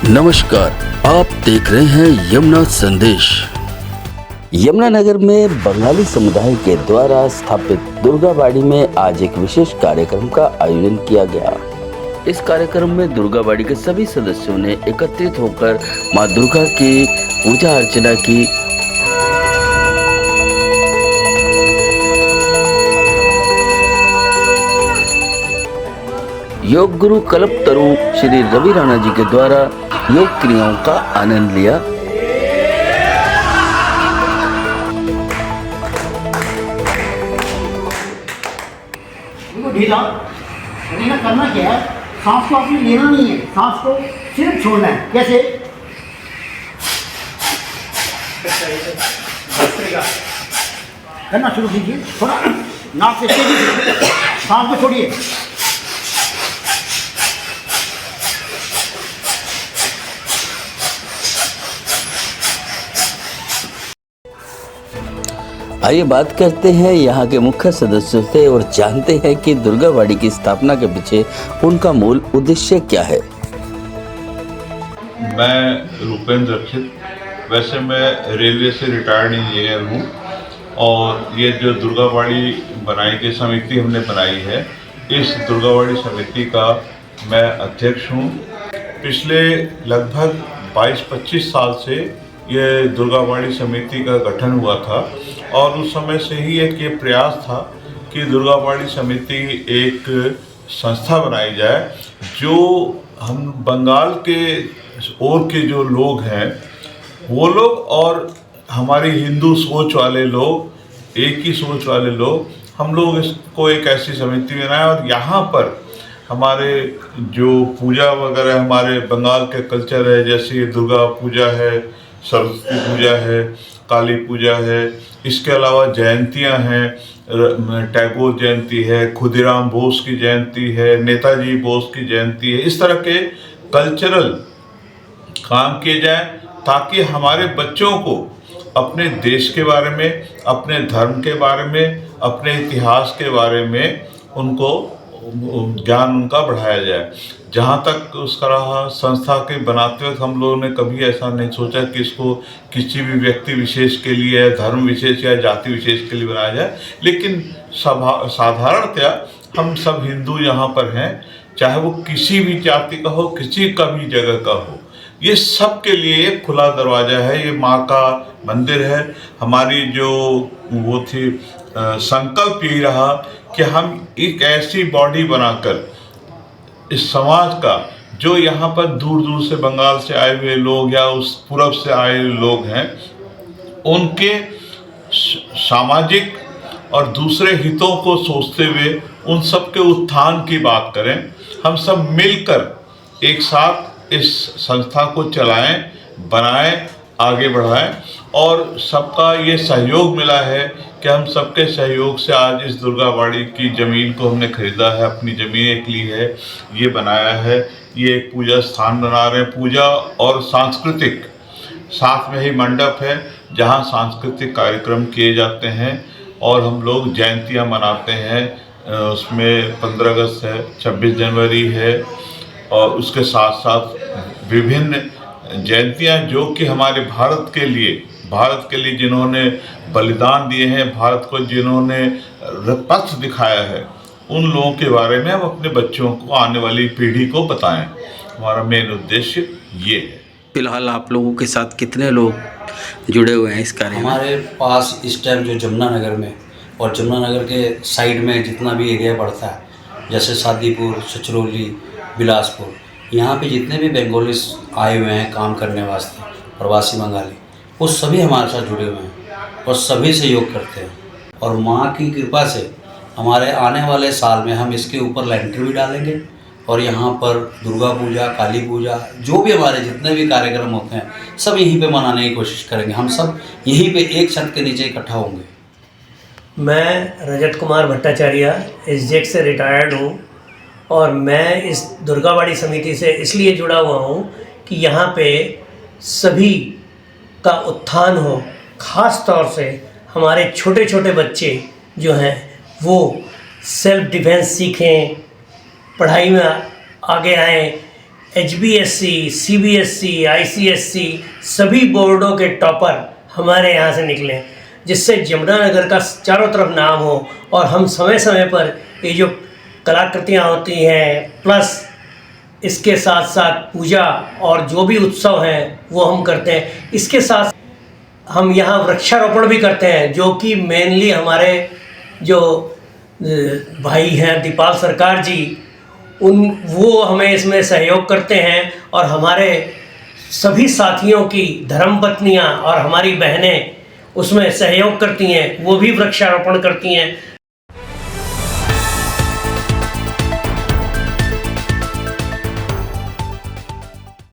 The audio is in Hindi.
नमस्कार, आप देख रहे हैं यमुना संदेश। यमुनानगर में बंगाली समुदाय के द्वारा स्थापित दुर्गाबाड़ी में आज एक विशेष कार्यक्रम का आयोजन किया गया। इस कार्यक्रम में दुर्गाबाड़ी के सभी सदस्यों ने एकत्रित होकर मां दुर्गा की पूजा अर्चना की। योग गुरु कल्पतरु श्री रवि राणा जी के द्वारा योग क्रियाओं का आनंद लिया। ढीला करना क्या है, सांस को आपने लेना नहीं है, सांस को सिर्फ छोड़ना है। कैसे? करना शुरू कीजिए, थोड़ा नाक से तेजी से सांस को छोड़िए। आइए बात करते हैं यहाँ के मुख्य सदस्यों से और जानते हैं कि दुर्गाबाड़ी की स्थापना के पीछे उनका मूल उद्देश्य क्या है। मैं रूपेंद्र रक्षित, वैसे मैं रेलवे से रिटायर्ड इंजीनियर हूँ और ये जो दुर्गाबाड़ी बनाई की समिति हमने बनाई है, इस दुर्गाबाड़ी समिति का मैं अध्यक्ष हूँ। पिछले लगभग 22-25 साल से ये दुर्गाबाड़ी समिति का गठन हुआ था और उस समय से ही एक ये प्रयास था कि दुर्गाबाड़ी समिति एक संस्था बनाई जाए जो हम बंगाल के ओर के जो लोग हैं वो लोग और हमारी हिंदू सोच वाले लोग, एक ही सोच वाले लोग, हम लोग इसको एक ऐसी समिति बनाए और यहाँ पर हमारे जो पूजा वगैरह हमारे बंगाल के कल्चर है, जैसे दुर्गा पूजा है, सरस्वती पूजा है, काली पूजा है, इसके अलावा जयंतियां हैं, टैगोर जयंती है, खुदीराम बोस की जयंती है, नेताजी बोस की जयंती है। इस तरह के कल्चरल काम किए जाए ताकि हमारे बच्चों को अपने देश के बारे में, अपने धर्म के बारे में, अपने इतिहास के बारे में उनको ज्ञान उनका बढ़ाया जाए। जहाँ तक उसका रहा, संस्था के बनाते वक्त हम लोगों ने कभी ऐसा नहीं सोचा कि इसको किसी भी व्यक्ति विशेष के लिए, धर्म विशेष या जाति विशेष के लिए बनाया जाए, लेकिन साधारणतया हम सब हिंदू यहाँ पर हैं, चाहे वो किसी भी जाति का हो, किसी का भी जगह का हो, ये सब के लिए एक खुला दरवाज़ा है। ये माँ का मंदिर है। हमारी जो वो थी संकल्प यही रहा कि हम एक ऐसी बॉडी बनाकर इस समाज का, जो यहाँ पर दूर दूर से बंगाल से आए हुए लोग या उस पूरब से आए हुए लोग हैं, उनके सामाजिक और दूसरे हितों को सोचते हुए उन सब के उत्थान की बात करें। हम सब मिलकर एक साथ इस संस्था को चलाएं, बनाएं, आगे बढ़ाएं और सबका ये सहयोग मिला है कि हम सबके सहयोग से आज इस दुर्गाबाड़ी की ज़मीन को हमने खरीदा है, अपनी ज़मीन एक ली है, ये बनाया है, ये एक पूजा स्थान बना रहे हैं। पूजा और सांस्कृतिक साथ में ही मंडप है जहाँ सांस्कृतिक कार्यक्रम किए जाते हैं और हम लोग जयंतियाँ मनाते हैं। उसमें 15 अगस्त है, 26 जनवरी है और उसके साथ साथ विभिन्न जयंतियाँ जो कि हमारे भारत के लिए जिन्होंने बलिदान दिए हैं, भारत को जिन्होंने पथ दिखाया है, उन लोगों के बारे में हम अपने बच्चों को, आने वाली पीढ़ी को बताएं। हमारा मेन उद्देश्य ये है। फिलहाल आप लोगों के साथ कितने लोग जुड़े हुए हैं इस कार्य में? हमारे पास इस टाइम जो यमुनानगर में और यमुनानगर के साइड में जितना भी एरिया पड़ता है, जैसे शादीपुर, छछरौली, बिलासपुर, यहाँ पे जितने भी बंगालीस आए हुए हैं काम करने वास्ते, प्रवासी बंगाली, वो सभी हमारे साथ जुड़े हुए हैं और सभी सहयोग करते हैं। और माँ की कृपा से हमारे आने वाले साल में हम इसके ऊपर लैंटर भी डालेंगे और यहाँ पर दुर्गा पूजा, काली पूजा, जो भी हमारे जितने भी कार्यक्रम होते हैं, सब यहीं पे मनाने की कोशिश करेंगे। हम सब यहीं पे एक छत के नीचे इकट्ठा होंगे। मैं रजत कुमार भट्टाचार्य एसजेक से रिटायर्ड हूँ और मैं इस दुर्गाबाड़ी समिति से इसलिए जुड़ा हुआ हूँ कि यहाँ पे सभी का उत्थान हो। ख़ास तौर से हमारे छोटे छोटे बच्चे जो हैं वो सेल्फ डिफेंस सीखें, पढ़ाई में आगे आएँ, HBSC, CBSC, ICSC सभी बोर्डों के टॉपर हमारे यहाँ से निकले, जिससे यमुनानगर का चारों तरफ नाम हो और हम समय समय पर ये जो कलाकृतियाँ होती हैं प्लस इसके साथ साथ पूजा और जो भी उत्सव हैं वो हम करते हैं। इसके साथ हम यहाँ वृक्षारोपण भी करते हैं, जो कि मेनली हमारे जो भाई हैं दीपाल सरकार जी वो हमें इसमें सहयोग करते हैं और हमारे सभी साथियों की धर्मपत्नियाँ और हमारी बहनें उसमें सहयोग करती हैं, वो भी वृक्षारोपण करती हैं।